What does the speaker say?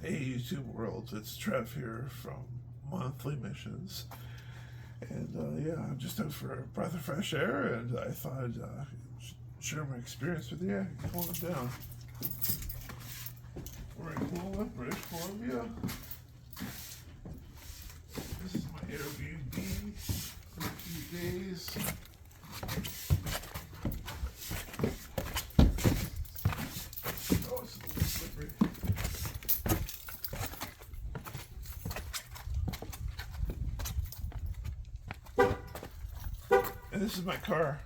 Hey YouTube world, it's Trev here from Monthly Missions, and yeah, I'm just out for a breath of fresh air, and I thought I'd share my experience with you. Come on down. We're in Coolwood, British Columbia. This is my Airbnb for a few days. Oh, it's a little slippery. And this is my car.